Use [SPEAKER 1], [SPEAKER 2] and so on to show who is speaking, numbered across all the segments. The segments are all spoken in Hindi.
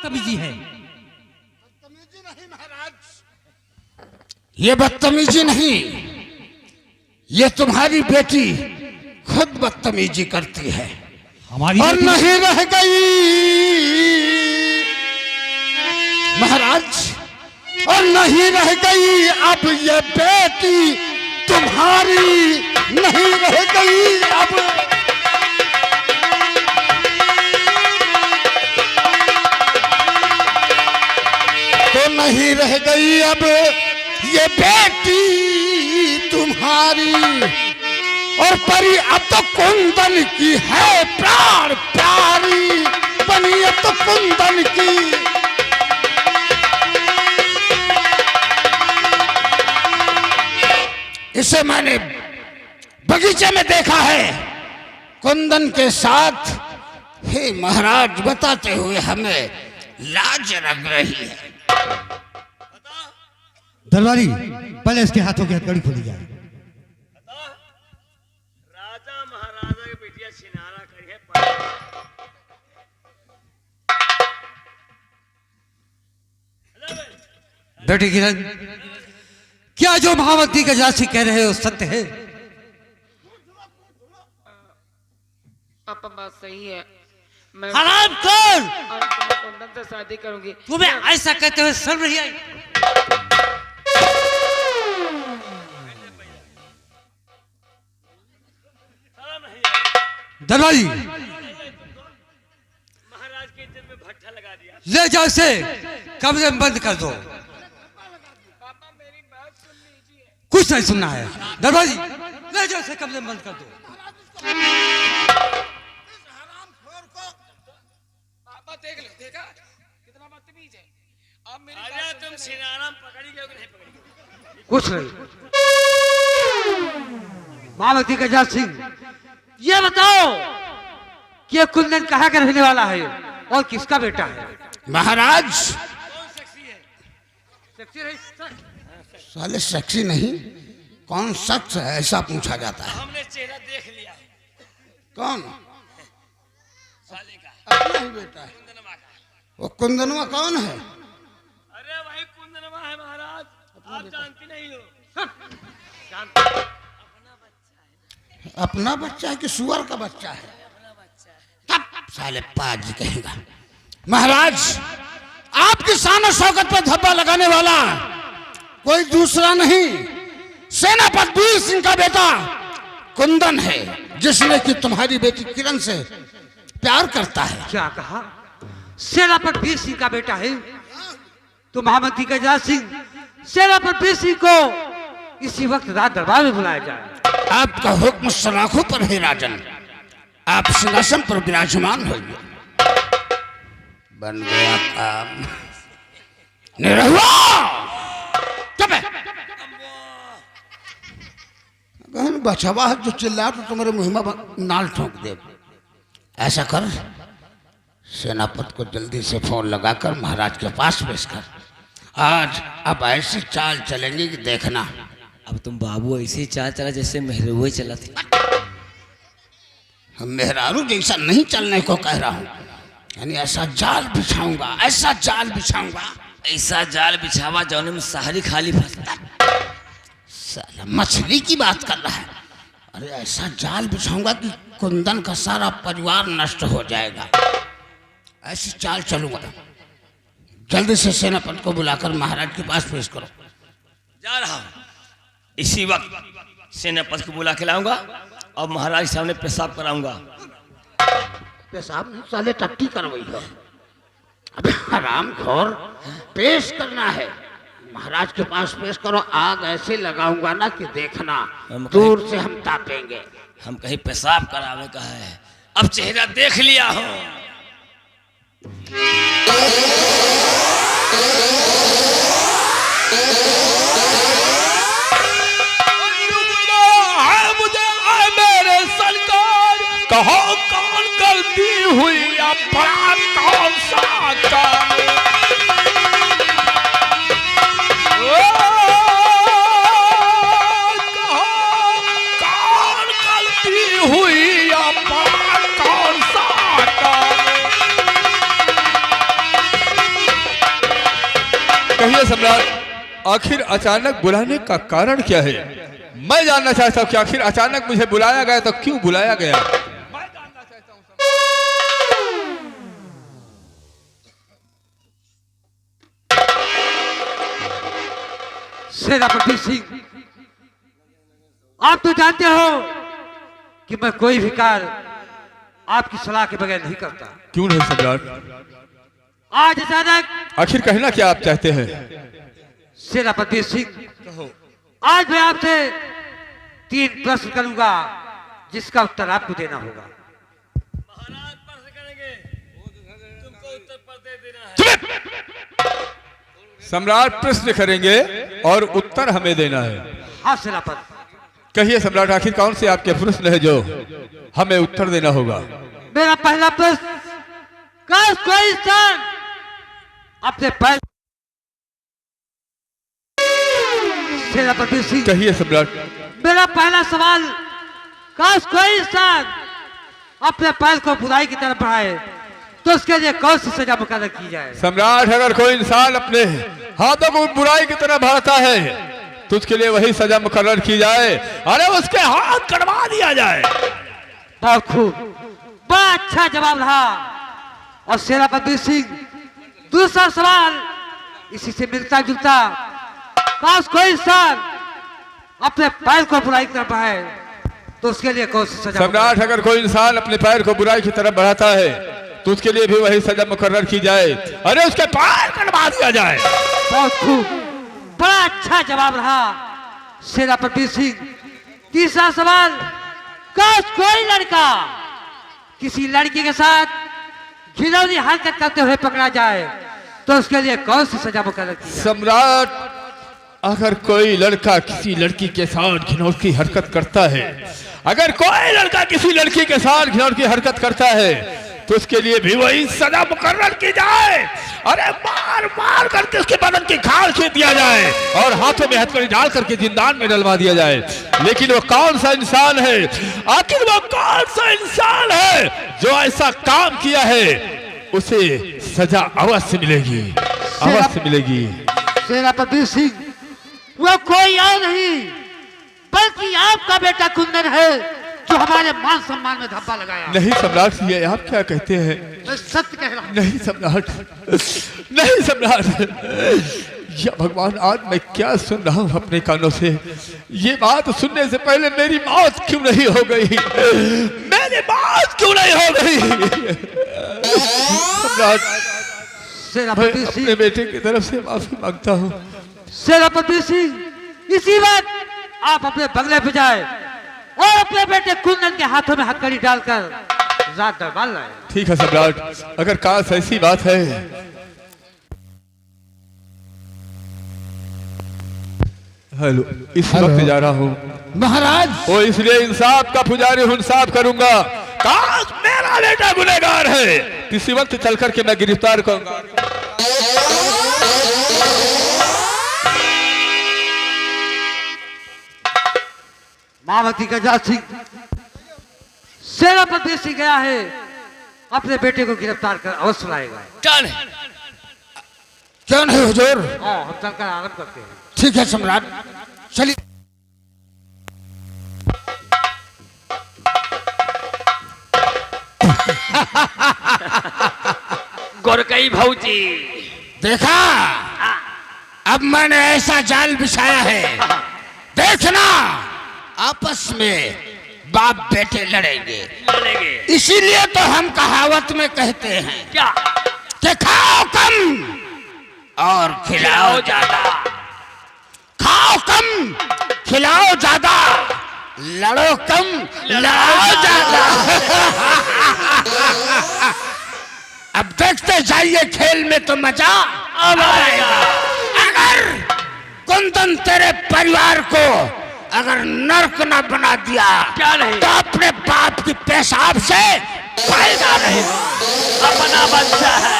[SPEAKER 1] बदतमीजी है।
[SPEAKER 2] बदतमीजी नहीं महाराज, ये बदतमीजी नहीं, ये तुम्हारी बेटी खुद बदतमीजी करती है
[SPEAKER 1] हमारी
[SPEAKER 2] और नहीं रह गई महाराज, और नहीं रह गई अब ये बेटी तुम्हारी, नहीं रह गई अब। तो नहीं रह गई अब ये बेटी तुम्हारी, और परी अब तो कुंदन की है प्राण प्यारी, बनी अब तो कुंदन की। इसे मैंने बगीचे में देखा है कुंदन के साथ। हे महाराज, बताते हुए हमें लाज लग रही है।
[SPEAKER 1] दरबारी, पहले इसके हाथों की हथकड़ी खोली जाए।
[SPEAKER 3] राजा महाराजा की बेटिया सिनारा करी है।
[SPEAKER 1] बेटी किरण, क्या जो महावती का जासी कह रहे हो सत्य है?
[SPEAKER 4] पापा बात सही है। मैं
[SPEAKER 1] हराम कौन?
[SPEAKER 4] और तुम्हें कुंदन से शादी करूंगी।
[SPEAKER 1] तुम्हें ऐसा कहते हुए शर्म नहीं आई? दरबारी,
[SPEAKER 3] महाराज के इज्जत में भट्ठा लगा दिया।
[SPEAKER 1] ले जाओ इसे कमरे में बंद कर दो।
[SPEAKER 4] पापा मेरी बात सुन लीजिए।
[SPEAKER 1] कुछ नहीं सुनना है। दरबारी, ले जाओ इसे कमरे में बंद कर दो।
[SPEAKER 4] पापा देख लो, देखा कितना बदतमीज है। अब मेरी
[SPEAKER 3] राजा तुम सिनारा पकड़ी गए कि नहीं पकड़ी?
[SPEAKER 1] कुछ नहीं। महावती का जात सिंह, ये बताओ कि ये कुंदन कहाँ का रहने वाला है और किसका बेटा है?
[SPEAKER 2] महाराज,
[SPEAKER 3] कौन सेक्सी है?
[SPEAKER 1] सेक्सी नहीं,
[SPEAKER 2] साले सेक्सी नहीं, कौन शख्स है ऐसा पूछा जाता है।
[SPEAKER 3] हमने चेहरा देख लिया है
[SPEAKER 2] कौन?
[SPEAKER 3] साले का,
[SPEAKER 2] अपना ही बेटा है।
[SPEAKER 3] कुंदनमा का।
[SPEAKER 2] वो कुंदनवा कौन है?
[SPEAKER 3] अरे वही कुंदनमा है महाराज, आप जानती नहीं हो।
[SPEAKER 2] अपना बच्चा है कि सुअर का बच्चा है? तब साले पाज कहेगा। महाराज, आपकी शान और शौकत पर धब्बा लगाने वाला कोई दूसरा नहीं, सेनापति वीर सिंह का बेटा कुंदन है, जिसने कि तुम्हारी बेटी किरण से प्यार करता है।
[SPEAKER 1] क्या कहा? सेनापति वीर सिंह का बेटा है? तो महावती का जात सिंह, सेनापति वीर सिंह को इसी वक्त रात दरबार में बुलाया जाए।
[SPEAKER 2] आपका हुक्म सलाखों पर है राजन, आप सिंहासन पर विराजमान होइए। बन गया काम। निरहुआ, चुप है। गहन बछवा है जो चिल्ला तो तुम्हारे मुंह में नाल ठोक दे। ऐसा कर, सेनापति को जल्दी से फोन लगाकर महाराज के पास पेश कर। आज अब ऐसी चाल चलेंगी कि देखना।
[SPEAKER 3] अब तुम बाबू ऐसे चाल चला जैसे मेहरुए चला थी।
[SPEAKER 2] हम मेहरारू जैसा नहीं चलने को कह रहा हूँ, यानी ऐसा जाल बिछाऊंगा, ऐसा जाल बिछाऊंगा।
[SPEAKER 3] ऐसा जाल बिछावा जौने में सारी खाली फंसता।
[SPEAKER 2] साला मछली की बात कर रहा है। अरे ऐसा जाल बिछाऊंगा कि कुंदन का सारा परिवार नष्ट हो जाएगा। ऐसी चाल चलूंगा। जल्दी से सेनापति को बुलाकर महाराज के पास पेश करो।
[SPEAKER 3] जा रहा हूँ, इसी वक्त सेनापति को बुला के लाऊंगा और महाराज के सामने पेशाब कराऊंगा।
[SPEAKER 2] पेशाब नहीं, साले टट्टी करवाई हो। अबे हरामखोर, पेश करना है। महाराज के पास पेश करो। आग ऐसे लगाऊंगा ना कि देखना, दूर से हम तापेंगे।
[SPEAKER 3] हम कहीं पेशाब करावे का है, अब चेहरा देख लिया हूँ।
[SPEAKER 4] कहो कौन गलती हुई या बड़ा कौन सा काम? कहो कौन गलती हुई या बड़ा कौन सा काम? कहिए सम्राट, आखिर अचानक बुलाने का कारण क्या है? मैं जानना चाहता हूँ कि आखिर अचानक मुझे बुलाया गया तो क्यों बुलाया गया? मैं जानना चाहता हूँ।
[SPEAKER 1] सेनापति सिंह, आप तो जानते हो कि मैं कोई भी कार्य आपकी सलाह के बगैर नहीं करता।
[SPEAKER 4] क्यों नहीं सम्राट?
[SPEAKER 1] आज अचानक
[SPEAKER 4] आखिर कहना क्या आप चाहते हैं?
[SPEAKER 1] सेनापति सिंह, आज मैं आपसे 3 प्रश्न करूंगा जिसका उत्तर आपको देना होगा।
[SPEAKER 3] महाराज प्रश्न करेंगे, तुमको उत्तर पढ़ते देना है।
[SPEAKER 4] सम्राट प्रश्न करेंगे और उत्तर हमें देना है।
[SPEAKER 1] हाँ सेनापति।
[SPEAKER 4] कहिए सम्राट, आखिर कौन से आपके प्रश्न है जो हमें उत्तर देना होगा?
[SPEAKER 1] मेरा पहला प्रश्न, काश कोई इंसान अपने पैर। सेनापति सिंह,
[SPEAKER 4] कहिए सम्राट।
[SPEAKER 1] मेरा पहला सवाल, काश कोई इंसान अपने पैर को बुराई की तरफ बढ़ाए तो उसके लिए कौन सी सजा मुकर्रर की जाए?
[SPEAKER 4] सम्राट, अगर कोई इंसान अपने हाथों को बुराई की तरफ बढ़ाता है तो उसके लिए वही सजा मुकर्रर की जाए। अरे उसके हाथ कटवा दिया जाए।
[SPEAKER 1] बहुत खूब, बड़ा अच्छा जवाब रहा। और सेनापति सिंह, दूसरा सवाल इसी से मिलता जुलता, काश कोई इंसान अपने पैर को बुराई की तरफ बढ़ाए तो उसके लिए कौन सी सजा?
[SPEAKER 4] सम्राट, अगर कोई इंसान अपने पैर को बुराई की तरफ बढ़ाता है तो उसके लिए भी वही सजा मुकर्रर की जाए। अरे उसके पैर कटवा दिया जाए।
[SPEAKER 1] बहुत खूब, बड़ा अच्छा जवाब रहा सेनापति सिंह। तीसरा सवाल, काश कोई लड़का किसी लड़की के साथ घिनौनी हरकत करते हुए पकड़ा जाए तो उसके लिए कौन सी सजा मुकर्रर की जाए?
[SPEAKER 4] सम्राट, अगर कोई लड़का किसी लड़की के साथ घिनौनी हरकत करता है, अगर कोई लड़का किसी लड़की के साथ घिनौनी हरकत करता है तो उसके लिए भी वही सजा मुकर्रर की जाए। अरे मार मार करके उसके बदन की खाल खींच दिया जाए और हाथों में हथकड़ी डाल करके जिंदान में डलवा दिया जाए। लेकिन वो कौन सा इंसान है, आखिर वो कौन सा इंसान है जो ऐसा काम किया है? उसे सजा अवश्य मिलेगी, अवश्य मिलेगी।
[SPEAKER 1] सेनापति सिंह, वो कोई और नहीं बल्कि आपका बेटा कुंदन है जो हमारे मान सम्मान में धब्बा लगाया।
[SPEAKER 4] नहीं सम्राट, ये आप क्या कहते हैं?
[SPEAKER 1] मैं सत्य कह रहा हूं।
[SPEAKER 4] नहीं सम्राट, नहीं सम्राट, या भगवान, आज मैं क्या सुन रहा हूँ अपने कानों से? ये बात सुनने से पहले मेरी मौत क्यों नहीं हो गई? मेरी मौत क्यों नहीं हो गई? सम्राट,
[SPEAKER 1] सेनापति सिंह,
[SPEAKER 4] अपने बेटे की तरफ से माफी मांगता हूँ।
[SPEAKER 1] सेनापति सिंह, इसी बात आप अपने बंगले पे जाए और अपने बेटे कुंदन के हाथों में हथकड़ी डालकर रात दरबार लाए।
[SPEAKER 4] ठीक है सम्राट, अगर काश ऐसी बात है। हेलो, इस वक्त जा रहा हूँ
[SPEAKER 2] महाराज।
[SPEAKER 4] वो इसलिए इंसाफ का पुजारी हूँ, इंसाफ करूंगा। काश मेरा बेटा गुनहगार है, किसी वक्त चल करके मैं गिरफ्तार करूंगा।
[SPEAKER 1] महामती गजा सिंह, सेनापति सिंह गया है, अपने बेटे को गिरफ्तार कर अवश्य लाएगा।
[SPEAKER 3] डन है।
[SPEAKER 2] क्यों नहीं हुजूर?
[SPEAKER 1] हाँ, हम चलकर आराम करते हैं।
[SPEAKER 2] ठीक है सम्राट, चलिए।
[SPEAKER 3] गोरकई भौजी,
[SPEAKER 2] देखा, अब मैंने ऐसा जाल बिछाया है, देखना आपस में बाप बेटे लड़ेंगे।
[SPEAKER 3] लड़ेंगे।
[SPEAKER 2] इसीलिए तो हम कहावत में कहते हैं
[SPEAKER 3] क्या?
[SPEAKER 2] कि खाओ कम और खिलाओ ज्यादा। खाओ कम, खिलाओ ज्यादा, लड़ो कम, लड़ाओ ज्यादा। अब देखते जाइए, खेल में तो मजा आएगा। अगर कुंदन तेरे परिवार को अगर नर्क ना बना दिया,
[SPEAKER 3] क्या नहीं?
[SPEAKER 2] तो अपने बाप की पेशाब से फायदा नहीं।
[SPEAKER 3] अपना बच्चा है।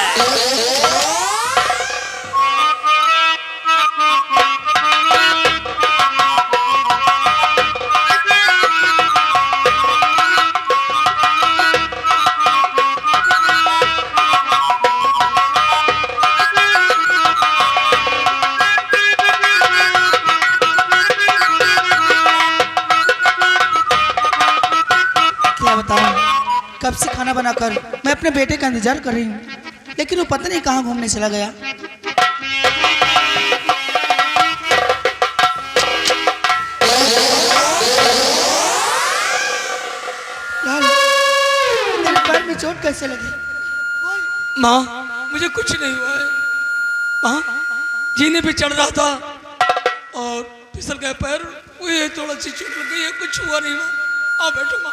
[SPEAKER 5] अपने बेटे का इंतजार कर रही हूँ, लेकिन वो पता नहीं कहाँ घूमने चला गया। लाल, तेरे पैर में चोट कैसे लगी?
[SPEAKER 6] माँ, मुझे कुछ नहीं हुआ है माँ। जीने पे चढ़ रहा था और फिसल गया पैर, ये थोड़ा सी चोट लग गई है, कुछ हुआ नहीं माँ। आओ बैठो माँ।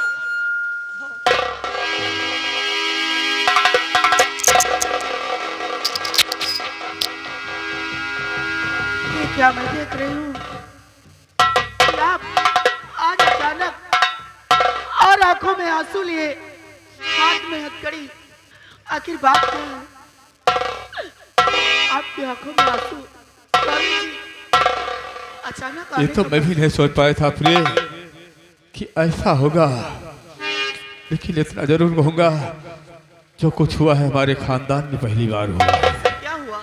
[SPEAKER 5] ये क्या मैं देख रही हूँ? आप आज अचानक और आंखों में आंसू लिए, हाथ में हथकड़ी, आखिर बात क्या है? आपकी आंखों में आंसू स्वामी जी, अचानक
[SPEAKER 4] ये
[SPEAKER 5] आने
[SPEAKER 4] तो
[SPEAKER 5] का
[SPEAKER 4] मैं भी नहीं सोच पाया था प्रिय कि ऐसा होगा, लेकिन इतना जरूर कहूंगा, जो कुछ हुआ है हमारे खानदान में पहली बार हुआ है।
[SPEAKER 5] क्या हुआ?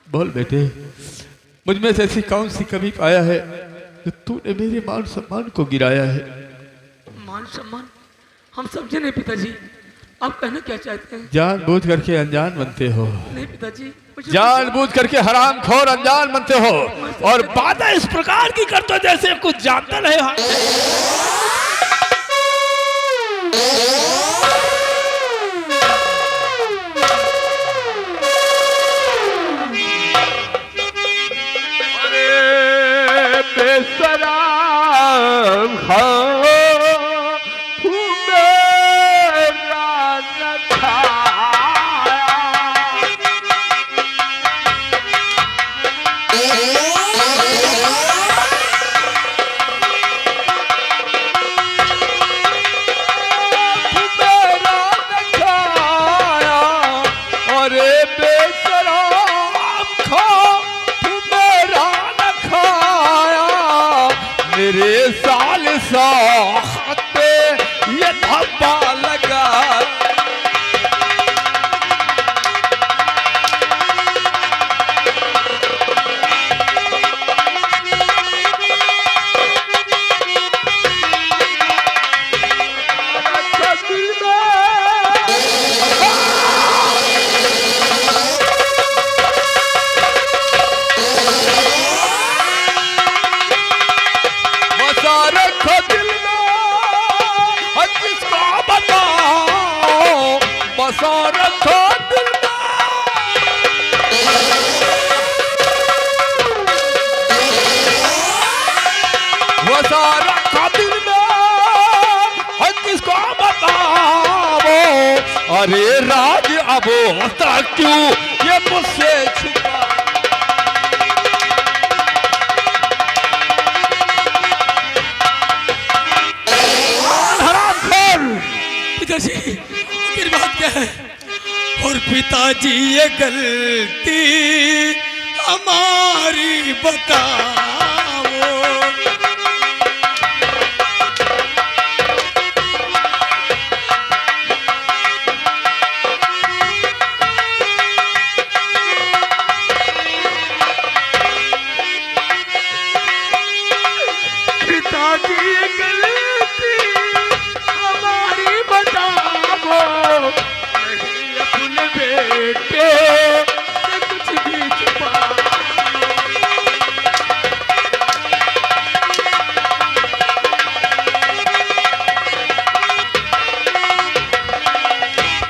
[SPEAKER 4] बोल बेटे, मुझ में से ऐसी कौन सी कमी पाया है जो तूने मेरे मान सम्मान को गिराया है?
[SPEAKER 6] मान सम्मान हम समझे नहीं पिताजी, आप कहना क्या चाहते हैं?
[SPEAKER 4] जानबूझ करके अनजान बनते हो,
[SPEAKER 6] नहीं पिताजी, मुझे
[SPEAKER 4] जानबूझ करके हराम खोर अनजान बनते हो, और बातें इस प्रकार की करते हो जैसे कुछ जानते नहीं हो। बेसराम खाओ मेरे साल साखते ये धब्बा लगा। अरे राज अब होता क्यों ये मुझसे छुपा?
[SPEAKER 6] पिताजी आखिर बात क्या है? और पिताजी ये गलती हमारी बताओ।
[SPEAKER 4] पिताजी ये गलती हमारी बताओ, नहीं अपने बेटे से कुछ भी छुपा।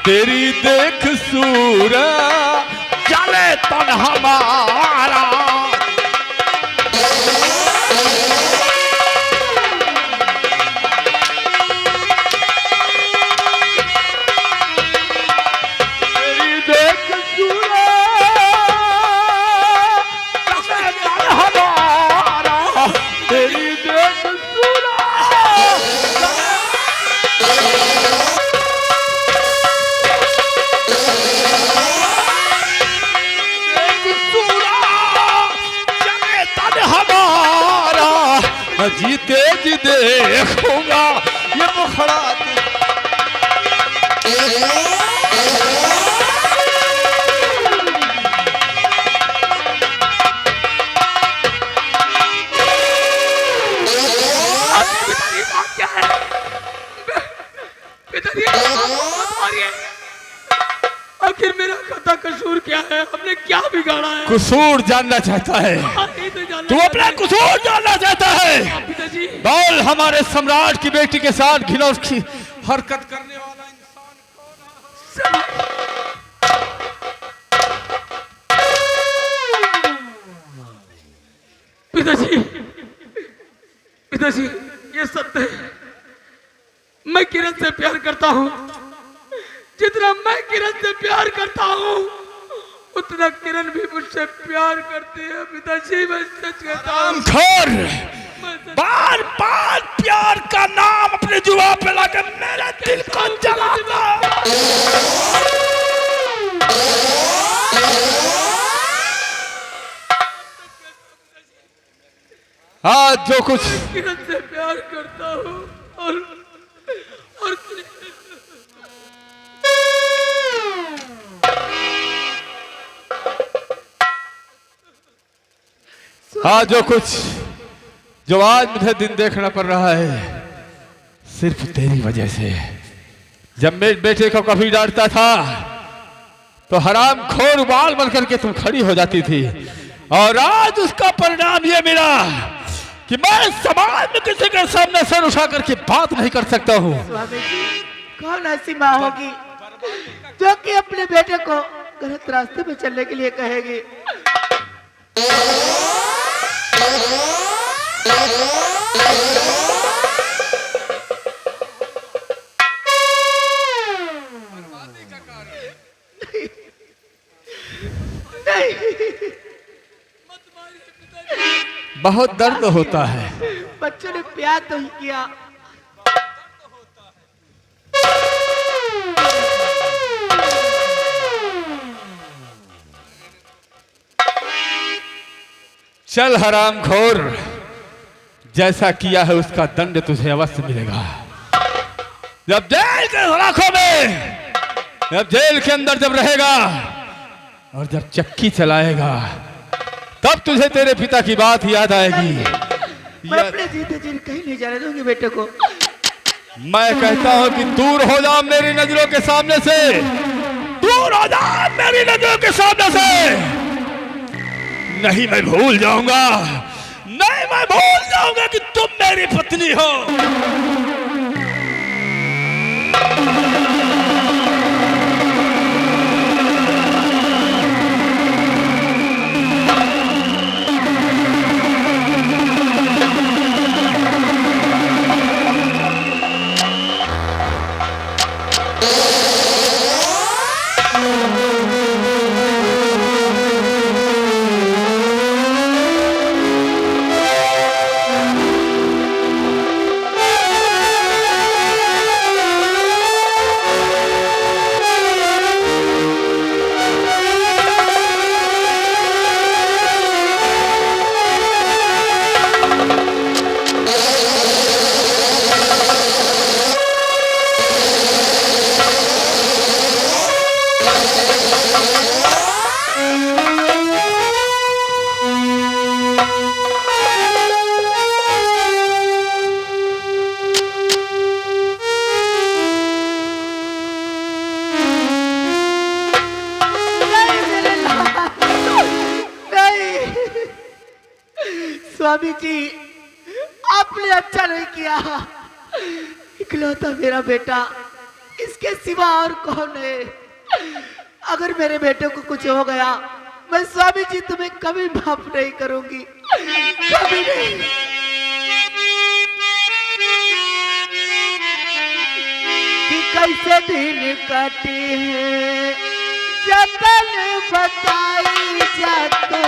[SPEAKER 4] तेरी देख सूरा चले तन हमारा, जीते जी देखूंगा ये मुखड़ा।
[SPEAKER 6] पिताजी क्या बिगाड़ा है?
[SPEAKER 4] कसूर जानना चाहता है,
[SPEAKER 6] नहीं तो जानना
[SPEAKER 4] तू अपना कसूर जानना चाहता है।
[SPEAKER 6] पिताजी
[SPEAKER 4] बोल, हमारे सम्राट की बेटी के साथ घिनौनी की हरकत करने वाला इंसान कौन है?
[SPEAKER 6] पिताजी, पिताजी ये सत्य है, मैं किरण से प्यार करता हूँ। जितना मैं किरण से प्यार करता हूँ उतना किरण भी मुझसे प्यार करती है। पिताजी मैं सच कहता हूँ।
[SPEAKER 4] खैर, बार बार प्यार का नाम अपने जुबान पे लाकर मेरे दिल को जलाता। आज जो कुछ
[SPEAKER 6] किरण से प्यार करता हूँ और
[SPEAKER 4] आज जो कुछ जो आज मुझे दिन देखना पड़ रहा है सिर्फ तेरी वजह से। जब मेरे बेटे को कभी डांटता था तो हराम खोर उबाल बन करके तुम खड़ी हो जाती थी, और आज उसका परिणाम ये मिला कि मैं समाज में किसी के सामने सर उठा करके बात नहीं कर सकता हूँ।
[SPEAKER 5] स्वामी जी, कौन ऐसी माँ होगी जो कि अपने बेटे को गलत रास्ते पे चलने के लिए कहेगी?
[SPEAKER 4] बहुत दर्द होता है।
[SPEAKER 5] बच्चों ने प्यार तो ही किया,
[SPEAKER 4] चल हरामखोर, जैसा किया है उसका दंड तुझे अवश्य मिलेगा। जब जेल के सलाखों में, जब जेल के अंदर जब रहेगा और जब चक्की चलाएगा तब तुझे तेरे पिता की बात याद आएगी।
[SPEAKER 5] मैं अपने जीते जी कहीं नहीं जाने दूंगी बेटे को।
[SPEAKER 4] मैं कहता हूं कि दूर हो जा मेरी नजरों के सामने से, दूर हो जा मेरी नजरों के सामने से। नहीं मैं भूल जाऊंगा, नहीं मैं भूल जाऊंगा कि तुम मेरी पत्नी हो।
[SPEAKER 5] स्वामी जी, आपने अच्छा नहीं किया। इकलौता मेरा बेटा, इसके सिवा और कौन है? अगर मेरे बेटे को कुछ हो गया, मैं स्वामी जी तुम्हें कभी माफ नहीं करूंगी, कभी नहीं। कि कैसे दिन कटे हैं जतन बताई जातो,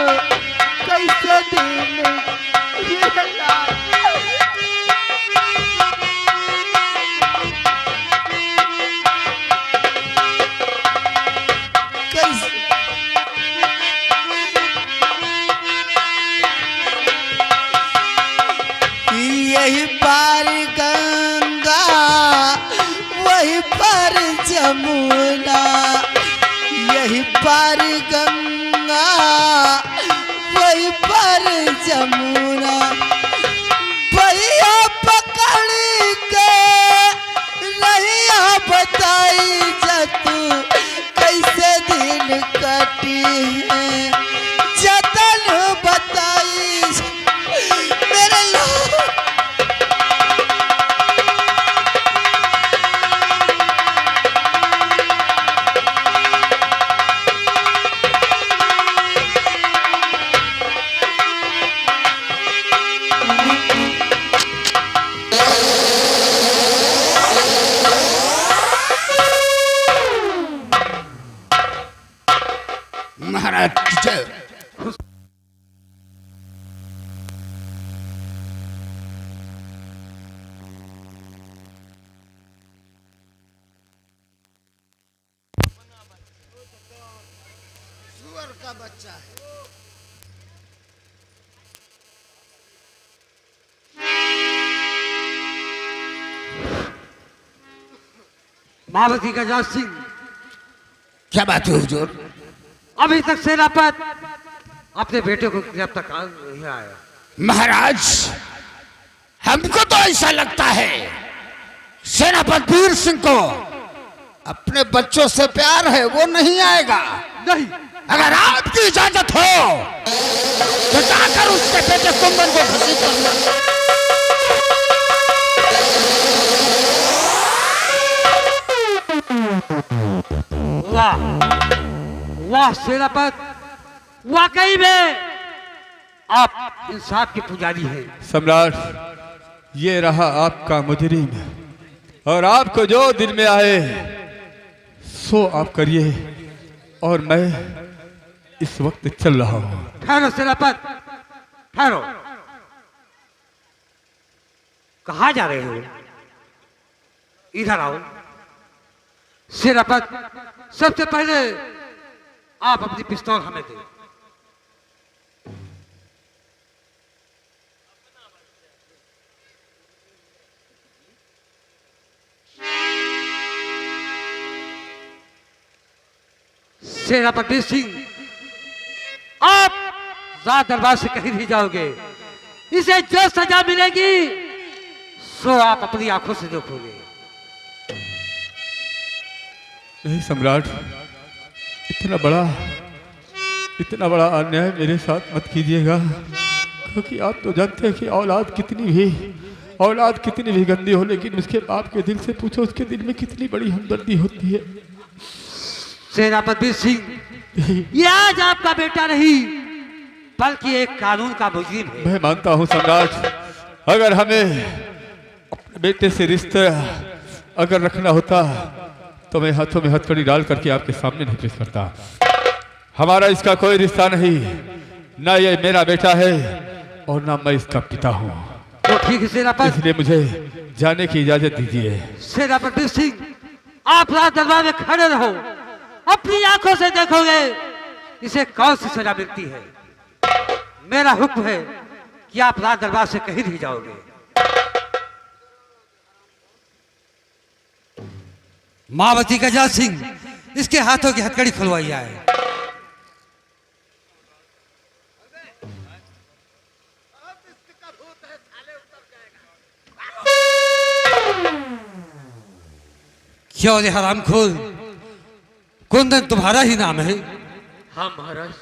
[SPEAKER 5] कैसे दिन
[SPEAKER 7] यही पार गंगा वही पार जमुना, यही पार गंगा वही पार जमुना। भैया पकड़ के रहिया बताई जतू, कैसे दिन कटी है
[SPEAKER 2] सुअर का बच्चा है।
[SPEAKER 1] महावती गजा सिंह,
[SPEAKER 2] क्या बात है हुजूर?
[SPEAKER 1] अभी तक सेनापत अपने बेटे को गिरफ्तार नहीं आया।
[SPEAKER 2] महाराज, हमको तो ऐसा लगता है सेनापति वीर सिंह को अपने बच्चों से प्यार है, वो नहीं आएगा।
[SPEAKER 1] नहीं,
[SPEAKER 2] अगर आपकी इजाजत हो तो जाकर उसके बेटे कुंदन को घसीट कर लो।
[SPEAKER 1] वाह वाह सेनापत, वाकई में आप इंसाफ के पुजारी हैं।
[SPEAKER 4] सम्राट, ये रहा आपका मुजरिम, और आपको जो दिल में आए सो आप करिए, और मैं इस वक्त चल रहा हूं।
[SPEAKER 1] ठहरो सेनापत, ठहरो। कहाँ जा रहे हो? इधर आओ। सेनापत, सबसे पहले आप अपनी पिस्तौल हमें दें। सेनापति सिंह, आप रात दरबार से कहीं नहीं जाओगे। इसे जो सजा मिलेगी सो आप अपनी आंखों से देखोगे।
[SPEAKER 4] नहीं सम्राट, इतना बड़ा अन्याय मेरे साथ मत कीजिएगा, क्योंकि आप तो जानते हैं कि औलाद कितनी भी गंदी हो, लेकिन उसके बाप के दिल से पूछो, उसके दिल में कितनी बड़ी हमदर्दी होती है।
[SPEAKER 1] सेनापति सिंह, ये आज आपका बेटा नहीं बल्कि एक कानून का मुजरिम है।
[SPEAKER 4] मैं मानता हूँ सम्राट, अगर हमें अपने बेटे से रिश्ता अगर रखना होता तो मैं हाथों में हथकड़ी डाल करके आपके सामने नहीं पेश करता। हमारा इसका कोई रिश्ता नहीं, ना ये मेरा बेटा है और ना मैं इसका पिता हूँ।
[SPEAKER 1] तो ठीक है सेनापति,
[SPEAKER 4] इसलिए मुझे जाने की इजाजत दीजिए।
[SPEAKER 1] सेनापति सिंह, आप रात दरबार में खड़े रहो, अपनी आंखों से देखोगे इसे कौन सी सजा मिलती है। मेरा हुक्म है कि आप रात दरबार से कहीं नहीं जाओगे। मावती गजा सिंह, इसके हाथों की हथकड़ी खुलवाई जाए। क्यों रे हरामखोर, कुंदन तुम्हारा ही नाम है?
[SPEAKER 6] हाँ महाराज।